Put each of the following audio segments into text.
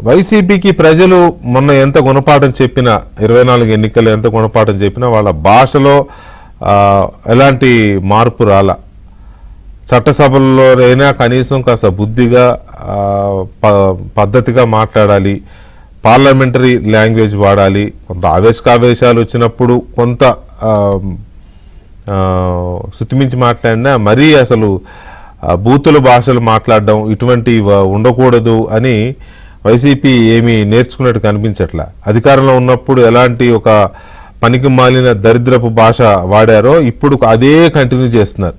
వైసీపీకి ప్రజలు మొన్న ఎంత గుణపాఠం చెప్పినా 24 ఎన్నికలు ఎంత గుణపాఠం చెప్పినా వాళ్ళ భాషలో ఎలాంటి మార్పు రాల. చట్టసభల్లోనైనా కనీసం కాస్త బుద్ధిగా పద్ధతిగా మాట్లాడాలి, పార్లమెంటరీ లాంగ్వేజ్ వాడాలి. కొంత ఆవేశాలు వచ్చినప్పుడు కొంత శృతిమించి మాట్లాడినా మరీ అసలు బూతుల భాషలు మాట్లాడడం ఇటువంటి ఉండకూడదు అని వైసీపీ ఏమీ నేర్చుకున్నట్టు కనిపించట్లా. అధికారంలో ఉన్నప్పుడు ఎలాంటి ఒక పనికి మాలిన దరిద్రపు భాష వాడారో ఇప్పుడు అదే కంటిన్యూ చేస్తున్నారు.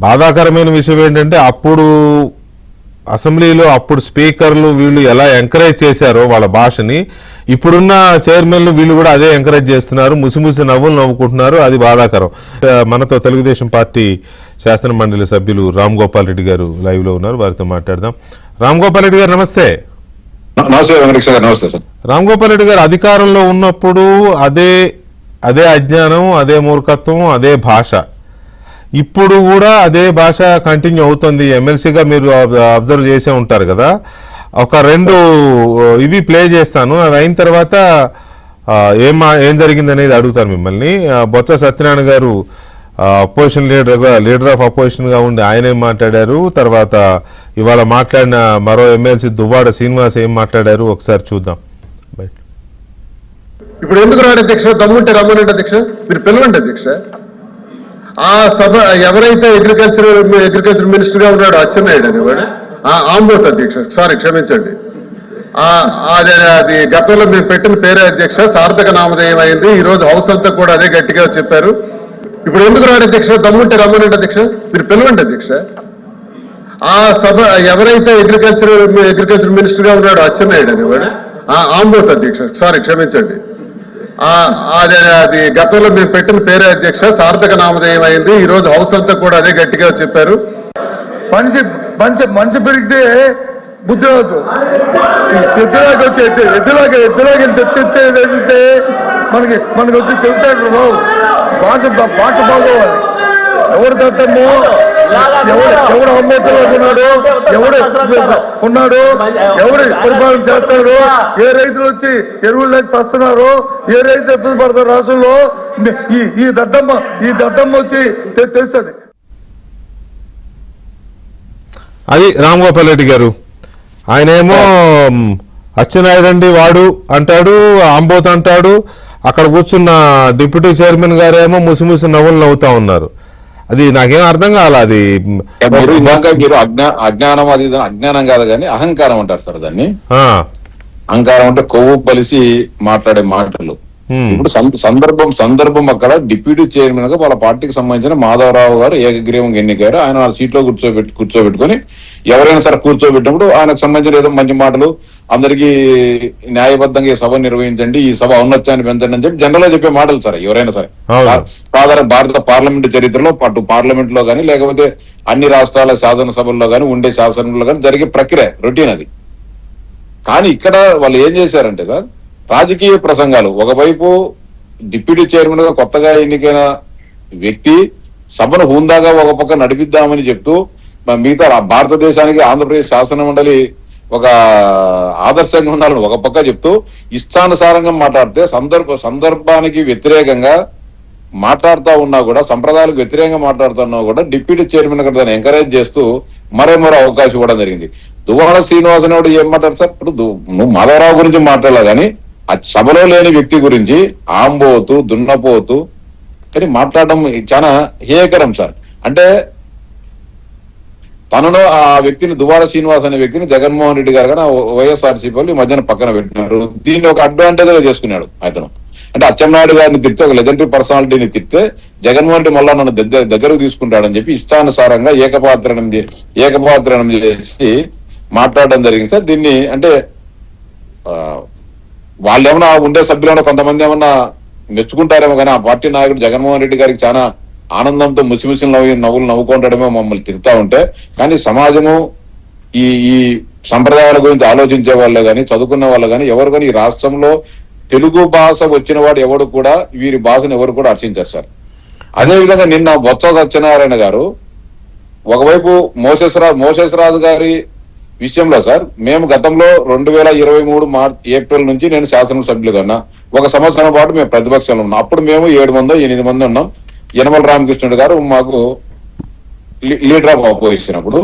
బాధాకరమైన విషయం ఏంటంటే అప్పుడు అసెంబ్లీలో అప్పుడు స్పీకర్లు వీళ్ళు ఎలా ఎంకరేజ్ చేశారో వాళ్ళ భాషని ఇప్పుడున్న చైర్మన్లు వీళ్ళు కూడా అదే ఎంకరేజ్ చేస్తున్నారు, ముసిముసి నవ్వులు నవ్వుకుంటున్నారు. అది బాధాకరం. మనతో తెలుగుదేశం పార్టీ శాసన మండలి సభ్యులు రామ్ గోపాల్ రెడ్డి గారు లైవ్ లో ఉన్నారు, వారితో మాట్లాడదాం. రామ్ గోపాల్ రెడ్డి గారు నమస్తే. నమస్తే సార్. రామ్ గోపాల్ రెడ్డి గారు అధికారంలో ఉన్నప్పుడు అదే అజ్ఞానం, అదే మూర్ఖత్వం, అదే భాష ఇప్పుడు కూడా అదే భాష కంటిన్యూ అవుతుంది. ఎమ్మెల్సీగా మీరు అబ్జర్వ్ చేసే ఉంటారు కదా. ఒక 2 ఇవి ప్లే చేస్తాను, అవి అయిన తర్వాత ఏం జరిగింది అనేది అడుగుతాను మిమ్మల్ని. బొత్స సత్యనారాయణ గారు అపోజిషన్ లీడర్ ఆఫ్ అపోజిషన్ గా ఉండి ఆయన ఏం మాట్లాడారు, తర్వాత ఇవాళ మాట్లాడిన మరో ఎమ్మెల్సీ దువ్వాడ శ్రీనివాస్ ఏం మాట్లాడారు ఒకసారి చూద్దాం. ఇప్పుడు ఎందుకు రాడు అధ్యక్ష? దమ్ముంటే రమ్మనండి అధ్యక్ష, మీరు పిలవండి అధ్యక్ష. ఆ సభ ఎవరైతే అగ్రికల్చర్ మినిస్టర్ గా ఉన్నాడు అచ్చెన్నాయుడు అనేవాడు ఆంబోత్ అధ్యక్ష, సారీ క్షమించండి, అది గతంలో మేము పెట్టిన పేరే అధ్యక్ష, సార్థక నామధేయం అయింది. ఈ రోజు హౌస్ అంతా కూడా అదే గట్టిగా చెప్పారు. ఇప్పుడు ఎందుకు రాడు అధ్యక్ష? దమ్ముంటే రమ్మనండి అధ్యక్ష, మీరు పిలవండి అధ్యక్ష. ఆ సభ ఎవరైతే అగ్రికల్చర్ మినిస్టర్ గా ఉన్నాడు అచ్చెన్నాయుడు అనేవాడు ఆంబోత్ అధ్యక్ష, సారీ క్షమించండి, అది గతంలో మేము పెట్టిన పేరే అధ్యక్ష, సార్థక నామధేయం అయింది. ఈ రోజు హౌస్ అంతా కూడా అదే గట్టిగా చెప్పారు. మనిషి పెరిగితే బుద్ధి రాదు. ఎద్దులాగా వచ్చి ఎద్దులాగా తెస్తే మనకి వచ్చి తెలుస్తాడు రావు. భాష బాగోవాలి. ఎవరు తట్టమో, ఎవడు అమ్మేతలో ఉన్నాడు, ఎవడు పరిపాలన చేస్తాడు, ఏ రైతులు వచ్చి ఎరువులు లేక వస్తున్నారు, ఏ రైతు ఇబ్బంది పడతారు రాష్ట్రంలో, ఈ దద్దమ్మ వచ్చి తెలుస్తుంది. అది రామ్ గోపాల్ రెడ్డి గారు. ఆయనేమో అచ్చెన్నాయుడు అండి వాడు అంటాడు, ఆంబోత్ అంటాడు. అక్కడ కూర్చున్న డిప్యూటీ చైర్మన్ గారేమో ముసిముసి నవ్వులు నవ్వుతా ఉన్నారు. అది నాకేం అర్థం కాల. అది మీరు అజ్ఞానం, అది అజ్ఞానం కాదు కానీ అహంకారం అంటారు సార్ దాన్ని. అహంకారం అంటే కొవ్వు పలిసి మాట్లాడే మాటలు. ఇప్పుడు సందర్భం అక్కడ డిప్యూటీ చైర్మన్ గా వాళ్ళ పార్టీకి సంబంధించిన మాధవరావు గారు ఏకగ్రీవంగా ఎన్నికారు. ఆయన వాళ్ళ సీట్లో కూర్చోబెట్టుకుని ఎవరైనా సరే కూర్చోబెట్టినప్పుడు ఆయనకు సంబంధించిన ఏదో మంచి మాటలు, అందరికీ న్యాయబద్ధంగా ఈ సభ నిర్వహించండి, ఈ సభ ఔన్నత్యాన్ని పెంచండి అని చెప్పి జనరల్ గా చెప్పే మాటలు సార్ ఎవరైనా సరే. సాధారణ భారత పార్లమెంట్ చరిత్రలో అటు పార్లమెంట్ లో కానీ లేకపోతే అన్ని రాష్ట్రాల శాసనసభల్లో కానీ ఉండే శాసనంలో కానీ జరిగే ప్రక్రియ రొటీన్ అది. కానీ ఇక్కడ వాళ్ళు ఏం చేశారంటే సార్, రాజకీయ ప్రసంగాలు. ఒకవైపు డిప్యూటీ చైర్మన్ గా కొత్తగా ఎన్నికైన వ్యక్తి సభను హుందాగా ఒక పక్క నడిపిద్దామని చెప్తూ మిగతా భారతదేశానికి ఆంధ్రప్రదేశ్ శాసన మండలి ఒక ఆదర్శంగా ఉండాలని ఒక పక్క చెప్తూ ఇష్టానుసారంగా మాట్లాడితే సందర్భానికి వ్యతిరేకంగా మాట్లాడుతూ ఉన్నా కూడా, సంప్రదాయాలకు వ్యతిరేకంగా మాట్లాడుతున్నా కూడా డిప్యూటీ చైర్మన్ గారు దాన్ని ఎంకరేజ్ చేస్తూ మరో అవకాశం ఇవ్వడం జరిగింది. దువ్వాడ శ్రీనివాస్ అనేవాడు ఏం మాట్లాడు సార్? ఇప్పుడు నువ్వు మాధవరావు గురించి మాట్లాడాలి కానీ ఆ సభలో లేని వ్యక్తి గురించి ఆంబోతు, దున్నపోతు అని మాట్లాడడం చాలా హేయకరం సార్. అంటే తనను ఆ వ్యక్తిని దువ్వాడ శ్రీనివాస్ అనే వ్యక్తిని జగన్మోహన్ రెడ్డి గారు కానీ వైఎస్ఆర్సీపీ వాళ్ళు ఈ మధ్యన పక్కన పెట్టినారు. దీన్ని ఒక అడ్వాంటేజ్ గా చేసుకున్నాడు అతను. అంటే అచ్చెన్నాయుడు గారిని తిడితే, ఒక లెజెండరీ పర్సనాలిటీని తిడితే జగన్మోహన్ రెడ్డి మళ్ళా నన్ను దగ్గరకు తీసుకుంటాడని చెప్పి ఇష్టానుసారంగా ఏకపాత్రణం చేసి మాట్లాడడం జరిగింది సార్. దీన్ని అంటే వాళ్ళు ఏమన్నా ఉండే సభ్యులు కొంతమంది ఏమన్నా మెచ్చుకుంటారేమో కానీ ఆ పార్టీ నాయకుడు జగన్మోహన్ రెడ్డి గారికి చాలా ఆనందంతో ముసిముసి నవ్వులు నవ్వుకుంటాడేమో మమ్మల్ని తిరుగుతా ఉంటే. కానీ సమాజము ఈ సంప్రదాయాల గురించి ఆలోచించే వాళ్ళే కానీ, చదువుకున్న వాళ్ళు కానీ ఎవరు కానీ ఈ రాష్ట్రంలో తెలుగు భాష వచ్చిన వాడు ఎవడు కూడా వీరి భాషను ఎవరు కూడా హర్షించారు సార్. అదేవిధంగా నిన్న బొత్స సత్యనారాయణ గారు ఒకవైపు మోసెస్ రాజు గారి విషయంలో సార్ మేము గతంలో 2023 ఏప్రిల్ నుంచి నేను శాసనసభ్యులుగా ఉన్నా. 1 సంవత్సరం పాటు మేము ప్రతిపక్షంలో ఉన్నాం. అప్పుడు మేము 7 మంది 8 మంది ఉన్నాం. యనమల రామకృష్ణుడు గారు మాకు లీడర్ ఆఫ్ ఆపోజిషన్. అప్పుడు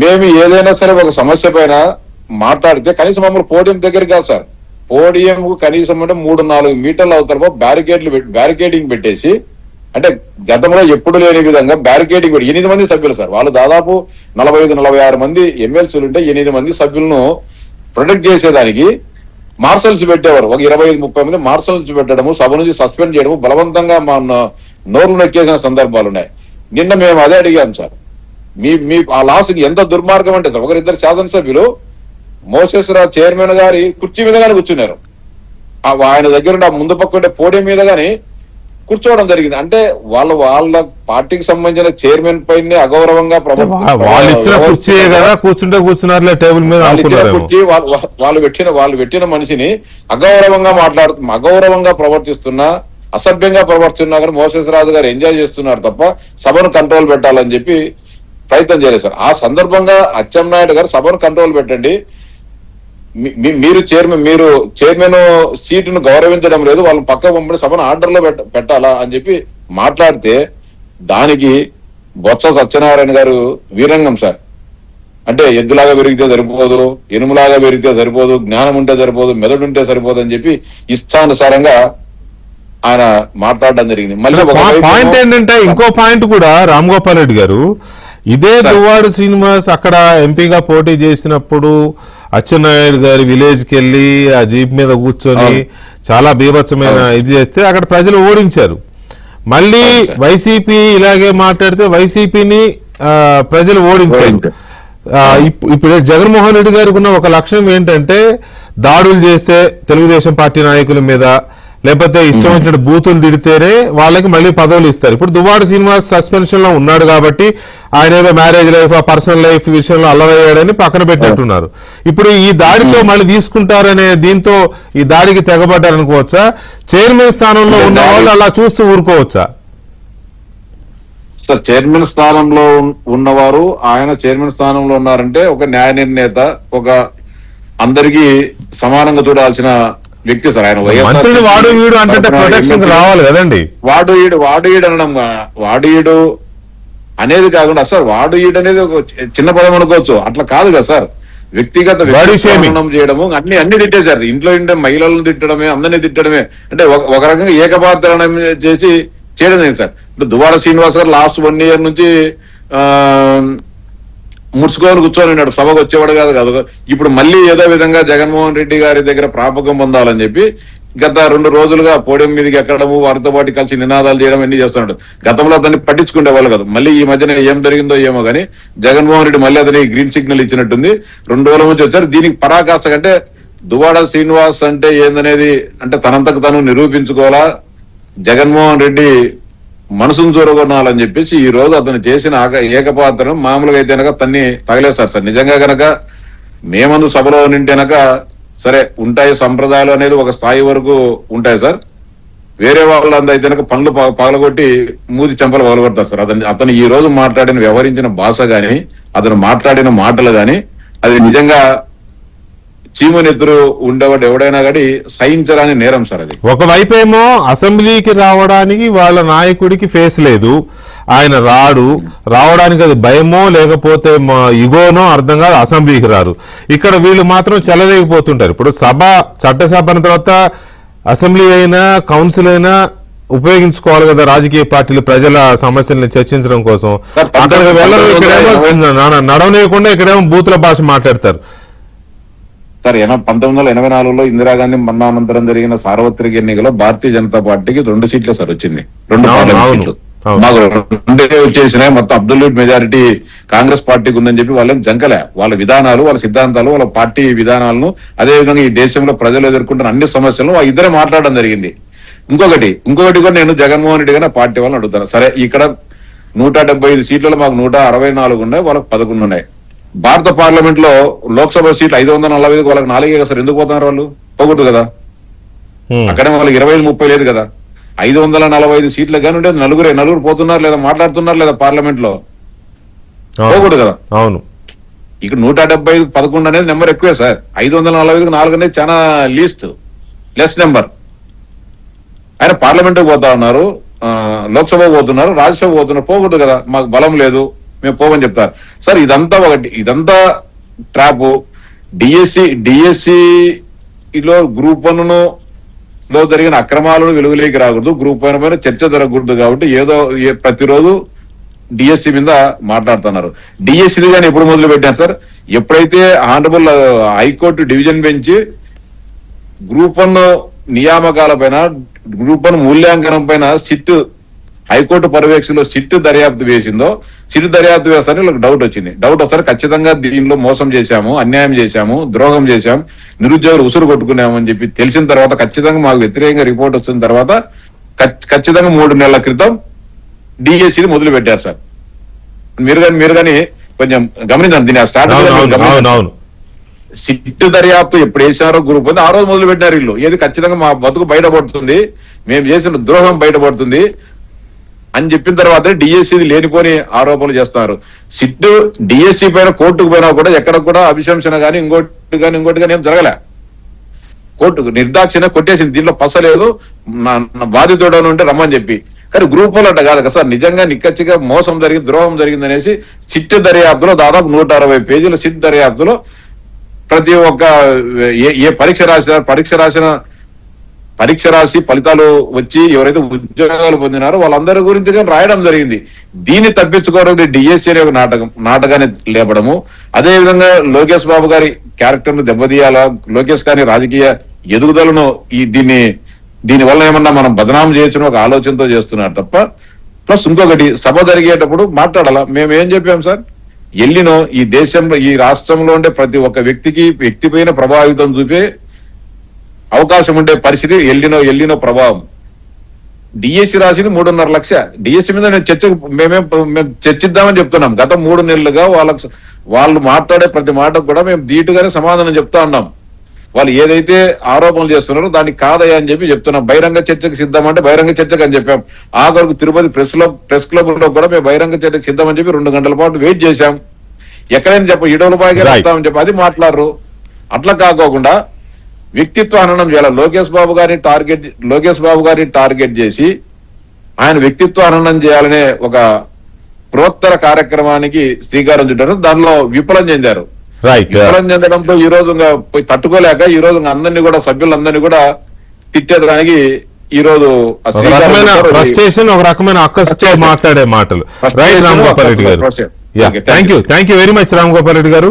మేము ఏదైనా సరే ఒక సమస్య పైన మాట్లాడితే కనీసం మమ్మల్ని పోడియం దగ్గరికి కాదు సార్, పోడియం కనీసం అంటే 3-4 మీటర్ల అవతల బ్యారికేడింగ్ పెట్టేసి, అంటే గతంలో ఎప్పుడు లేని విధంగా బ్యారికేడింగ్ పెట్టి 8 మంది సభ్యులు సార్, వాళ్ళు దాదాపు 45-46 మంది ఎమ్మెల్సీలు ఉంటే 8 మంది సభ్యులను ప్రొటెక్ట్ చేసేదానికి మార్షల్స్ పెట్టేవారు. ఒక 25-30 మంది మార్షల్స్ పెట్టడము, సభ నుంచి సస్పెండ్ చేయడము, బలవంతంగా మా నోర్లు నొక్కేసిన సందర్భాలు ఉన్నాయి. నిన్న మేము అదే అడిగాం సార్, మీ ఆ లాస్కి ఎంత దుర్మార్గం అంటే సార్, 1-2 శాసనసభ్యులు మోసేశ్వరరావు చైర్మన్ గారి కుర్చీ మీద గానీ కూర్చున్నారు. ఆయన దగ్గర ముందు పక్క ఉండే పోడియం మీద గానీ కూర్చోవడం జరిగింది. అంటే వాళ్ళ పార్టీకి సంబంధించిన చైర్మన్ పైన అగౌరవంగా వాళ్ళు ఇచ్చిన కుర్చీయే కదా, కూర్చుంటే కూర్చున్నారులే టేబుల్ మీద. కుర్చీ వాళ్ళు పెట్టిన మనిషిని అగౌరవంగా ప్రవర్తిస్తున్నా, అసభ్యంగా ప్రవర్తిస్తున్నా కానీ మోసేశ్వరరావు గారు ఎంజాయ్ చేస్తున్నారు తప్ప సభను కంట్రోల్ పెట్టాలని చెప్పి ప్రయత్నం చేయలేదు సార్. ఆ సందర్భంగా అచ్చెన్నాయుడు గారు సభను కంట్రోల్ పెట్టండి, మీరు చైర్మన్ సీటును గౌరవించడం లేదు, వాళ్ళని పక్క పంపిణీ సభను ఆర్డర్ లో పెట్టాలా అని చెప్పి మాట్లాడితే దానికి బొత్స సత్యనారాయణ గారు వీరంగం సార్, అంటే ఎద్దులాగా పెరిగితే సరిపోదు, ఎనుములాగా పెరిగితే సరిపోదు, జ్ఞానం ఉంటే సరిపోదు, మెదడు ఉంటే సరిపోదు అని చెప్పి ఇష్టానుసారంగా ఆయన మాట్లాడడం జరిగింది. మళ్ళీ పాయింట్ ఏంటంటే ఇంకో పాయింట్ కూడా, రామ్ గోపాల్ రెడ్డి గారు ఇదే దువ్వాడ శ్రీనివాస్ అక్కడ ఎంపీగా పోటీ చేసినప్పుడు అచ్చెన్నాయుడు గారి విలేజ్ కి వెళ్ళి ఆ జీప్ మీద కూర్చొని చాలా బీభత్సమైన ఇది చేస్తే అక్కడ ప్రజలు ఓడించారు. మళ్ళీ వైసీపీ ఇలాగే మాట్లాడితే వైసీపీని ప్రజలు ఓడించారు. ఇప్పుడు జగన్మోహన్ రెడ్డి గారికి ఉన్న ఒక లక్ష్యం ఏంటంటే దాడులు చేస్తే తెలుగుదేశం పార్టీ నాయకుల మీద, లేకపోతే ఇష్టం వచ్చినట్టు బూతులు తిడితేనే వాళ్ళకి మళ్ళీ పదవులు ఇస్తారు. ఇప్పుడు దువ్వాడ శ్రీనివాస్ సస్పెన్షన్ లో ఉన్నాడు కాబట్టి ఆయన ఏదో మ్యారేజ్ లైఫ్, పర్సనల్ లైఫ్ విషయంలో అల్లరయ్యాడని పక్కన పెట్టినట్టున్నారు. ఇప్పుడు ఈ దాడితో మళ్ళీ తీసుకుంటారనే దీంతో ఈ దాడికి తెగబడ్డారనుకోవచ్చా? చైర్మన్ స్థానంలో ఉన్న వాళ్ళు అలా చూస్తూ ఊరుకోవచ్చా? సార్ చైర్మన్ స్థానంలో ఉన్నవారు, ఆయన చైర్మన్ స్థానంలో ఉన్నారంటే ఒక న్యాయ నిర్ణేత, ఒక అందరికీ సమానంగా చూడాల్సిన వ్యక్తి సార్. ఆయన మంత్రిని వాడు వీడు అంటే ప్రొటెక్షన్ రావాలి కదండి. వాడు ఈడు అనడం, వాడు ఈడు అనేది కాకుండా సార్, వాడు ఈడు అనేది ఒక చిన్న పదం అనుకోవచ్చు, అట్లా కాదు కదా సార్. వ్యక్తిగత చేయడము అన్ని తిట్టేశారు. ఇంట్లో ఉండే మహిళలను తిట్టడమే, అందరినీ తిట్టడమే, అంటే ఒక రకంగా ఏకపాత్రనం చేసి చేయడం లేదు సార్. ఇప్పుడు దువ్వాడ శ్రీనివాస్ గారు లాస్ట్ 1 year నుంచి ముడుచుకొని కూర్చొని ఉన్నాడు, సభకు వచ్చేవాడు కాదు. ఇప్పుడు మళ్ళీ ఏదో విధంగా జగన్మోహన్ రెడ్డి గారి దగ్గర ప్రాపకం పొందాలని చెప్పి గత 2 రోజులుగా పోడియం మీదకి ఎక్కడము, వారితో పాటు కలిసి నినాదాలు చేయడం అన్ని చేస్తున్నాడు. గతంలో అతన్ని పట్టించుకునే వాళ్ళు కాదు. మళ్ళీ ఈ మధ్యన ఏం జరిగిందో ఏమో కానీ జగన్మోహన్ రెడ్డి మళ్ళీ అతనికి గ్రీన్ సిగ్నల్ ఇచ్చినట్టుంది. 2 రోజుల నుంచి వచ్చారు. దీనికి పరాకాష్ట కంటే దువ్వాడ శ్రీనివాస్ అంటే ఏందనేది, అంటే తనంతకు తను నిరూపించుకోవాలా, జగన్మోహన్ రెడ్డి మనసును చూరగొనాలని చెప్పేసి ఈ రోజు అతను చేసిన ఏకపాత్రను మామూలుగా అయితే కనుక తన్ని తగలేస్తారు సార్. నిజంగా గనక మేమందు సభలో నింటేనక సరే ఉంటాయి, సంప్రదాయాలు అనేది ఒక స్థాయి వరకు ఉంటాయి సార్. వేరే వాళ్ళంతా అయితే కనుక పనులు పగలగొట్టి మూది చెంపలు పగలగొడతారు సార్. అతను ఈ రోజు మాట్లాడిన వ్యవహరించిన భాష గాని, అతను మాట్లాడిన మాటలు గాని, అది నిజంగా చీమనెత్తురు ఉండేవాడు ఎవడైనా కానీ సహించరాని నేరం సార్ అది. ఒకవైపేమో అసెంబ్లీకి రావడానికి వాళ్ళ నాయకుడికి ఫేస్ లేదు, ఆయన రావడానికి అది భయమో లేకపోతే ఇగోనో అర్థం కాదు, అసెంబ్లీకి రారు. ఇక్కడ వీళ్ళు మాత్రం చెల్లలేకపోతుంటారు. ఇప్పుడు చట్టసభ తర్వాత అసెంబ్లీ అయినా కౌన్సిల్ అయినా ఉపయోగించుకోవాలి కదా రాజకీయ పార్టీలు ప్రజల సమస్యల్ని చర్చించడం కోసం. అక్కడికి వెళ్ళరు, ఇక్కడేమో నడవనీయకుండా ఇక్కడేమో బూతుల భాష మాట్లాడతారు సార్. 1984లో ఇందిరాగాంధీ మరణానంతరం జరిగిన సార్వత్రిక ఎన్నికలో భారతీయ జనతా పార్టీకి 2 సీట్లే సార్ వచ్చింది, 2 పార్లమెంట్ సీట్లు. మాకు 2 వచ్చేసినాయి. మొత్తం అబ్సల్యూట్ మెజారిటీ కాంగ్రెస్ పార్టీకి ఉందని చెప్పి వాళ్ళని జంకలే. వాళ్ళ విధానాలు, వాళ్ళ సిద్ధాంతాలు, వాళ్ళ పార్టీ విధానాలను, అదేవిధంగా ఈ దేశంలో ప్రజలు ఎదుర్కొంటున్న అన్ని సమస్యలను ఇద్దరే మాట్లాడడం జరిగింది. ఇంకొకటి కూడా నేను జగన్మోహన్ రెడ్డి గారిని పార్టీ వాళ్ళని అడుగుతాను. సరే ఇక్కడ 175 సీట్లలో మాకు 164 ఉన్నాయి, వాళ్ళకి 11 ఉన్నాయి. భారత పార్లమెంట్ లో లోక్సభ సీట్లు 545 వాళ్ళకి 4 కదా సార్. ఎందుకు పోతున్నారు వాళ్ళు? పోకూడదు కదా. అక్కడే వాళ్ళకి 25-30 లేదు కదా. 545 సీట్లకు కానీ ఉంటే నలుగురు పోతున్నారు లేదా మాట్లాడుతున్నారు లేదా పార్లమెంట్ లో, పోకూడదు కదా. అవును. ఇక్కడ 175-11 అనేది నెంబర్ ఎక్కువే సార్. 545కి 4 అనేది చాలా లెస్ నెంబర్. ఆయన పార్లమెంట్ పోతా ఉన్నారు, లోక్సభ పోతున్నారు, రాజ్యసభ పోతున్నారు. పోకూడదు కదా, మాకు బలం లేదు, మేము పోమని చెప్తారు సార్. ఇదంతా ట్రాప్. డిఎస్సిలో గ్రూప్ 1 లో జరిగిన అక్రమాలను వెలుగులోకి రాకూడదు, గ్రూప్ 1 పైన చర్చ జరగకూడదు. కాబట్టి ప్రతిరోజు డిఎస్సి మీద మాట్లాడుతున్నారు. డిఎస్సి కానీ ఎప్పుడు మొదలు పెట్టారు సార్? ఎప్పుడైతే honourable high court division bench group 1 నియామకాల పైన, గ్రూప్ 1 మూల్యాంకనం పైన హైకోర్టు పర్యవేక్షణలో సిట్ దర్యాప్తు వేసిందో, సిట్ దర్యాప్తు వేస్తారని వీళ్ళకి డౌట్ వచ్చింది. డౌట్ వస్తారు ఖచ్చితంగా దీనిలో మోసం చేశాము, అన్యాయం చేశాము, ద్రోహం చేశాం, నిరుద్యోగులు ఉసురు కొట్టుకున్నామని చెప్పి తెలిసిన తర్వాత, ఖచ్చితంగా మాకు వ్యతిరేకంగా రిపోర్ట్ వచ్చిన తర్వాత ఖచ్చితంగా 3 నెలల క్రితం డిఎస్సిని మొదలు పెట్టారు సార్. మీరు కానీ కొంచెం గమనించండి దీని స్టార్ట్. సిట్ దర్యాప్తు ఎప్పుడు వేసారో గ్రూప్ 1 ఆ రోజు మొదలు పెట్టినారు వీళ్ళు. ఏది ఖచ్చితంగా మా బతుకు బయటపడుతుంది, మేము చేసిన ద్రోహం బయటపడుతుంది అని చెప్పిన తర్వాత డిఎస్సి లేనిపోని ఆరోపణలు చేస్తున్నారు. సిట్ డిఎస్సి పైన కోర్టుకు పోయినా కూడా ఎక్కడ కూడా అభిశంసన కానీ ఇంకోటి కానీ ఏం జరగలే. కోర్టు నిర్దాక్షిణ కొట్టేసింది, దీంట్లో పసలేదు, నా బాధితుడు ఉంటే రమ్మని చెప్పి. కానీ గ్రూప్ 1 అట్ట కాదు కదా సార్, నిజంగా నిక్కచ్చిగా మోసం జరిగింది, ద్రోహం జరిగింది అనేసి సిట్ దర్యాప్తులో దాదాపు 160 పేజీల సిట్ దర్యాప్తులో ప్రతి ఒక్క ఏ పరీక్ష రాసి ఫలితాలు వచ్చి ఎవరైతే ఉద్యోగాలు పొందినారో వాళ్ళందరి గురించి కానీ రాయడం జరిగింది. దీన్ని తప్పించుకోవడం డిఎస్సి అనే ఒక నాటకాన్ని లేపడము. అదే విధంగా లోకేష్ బాబు గారి క్యారెక్టర్ ను దెబ్బతీయాలా, లోకేష్ గారి రాజకీయ ఎదుగుదలను దీని వల్ల ఏమన్నా మనం బదనాం చేయొచ్చు ఒక ఆలోచనతో చేస్తున్నారు తప్ప. ప్లస్ ఇంకొకటి, సభ జరిగేటప్పుడు మాట్లాడాలా. మేము ఏం చెప్పాం సార్? ఈ దేశంలో, ఈ రాష్ట్రంలో ఉండే ప్రతి ఒక్క వ్యక్తి పైన ప్రభావితం చూపే అవకాశం ఉండే పరిస్థితి ఎల్లినో ప్రభావం. డిఎస్సి రాసింది 3.5 లక్ష. డిఎస్సి మీద మేము చర్చిద్దామని చెప్తున్నాం. గత 3 నెలలుగా వాళ్ళు మాట్లాడే ప్రతి మాటకు కూడా మేము ధీటుగానే సమాధానం చెప్తా ఉన్నాం. వాళ్ళు ఏదైతే ఆరోపణలు చేస్తున్నారో దానికి కాదయ్యా అని చెప్పి చెప్తున్నాం. బహిరంగ చర్చకు సిద్ధమంటే బహిరంగ చర్చకు అని చెప్పాం. ఆఖరికి తిరుపతి ప్రెస్ క్లబ్ లో కూడా మేము బహిరంగ చర్చకు సిద్ధమని చెప్పి 2 గంటల పాటు వెయిట్ చేశాం. ఎక్కడైనా ఇడవల బాగా రాస్తామని చెప్పి అది మాట్లాడరు. అట్లా కాకోకుండా వ్యక్తిత్వ హననం చేయాలి. లోకేష్ బాబు గారిని టార్గెట్ చేసి ఆయన వ్యక్తిత్వ హననం చేయాలనే ఒక బృహత్తర కార్యక్రమానికి శ్రీకారం చుట్టారు. దానిలో విఫలం చెందారు. విఫలం చెందడంతో ఈ రోజు తట్టుకోలేక ఈ రోజు అందరినీ కూడా, సభ్యులందరినీ కూడా తిట్టేదానికి ఈ రోజు ఒక రకమైన అక్కసుతో మాట్లాడే మాటలు. రైట్ రామ్ గోపాల్ రెడ్డి గారు, thank you very much Ram Gopal Reddy గారు.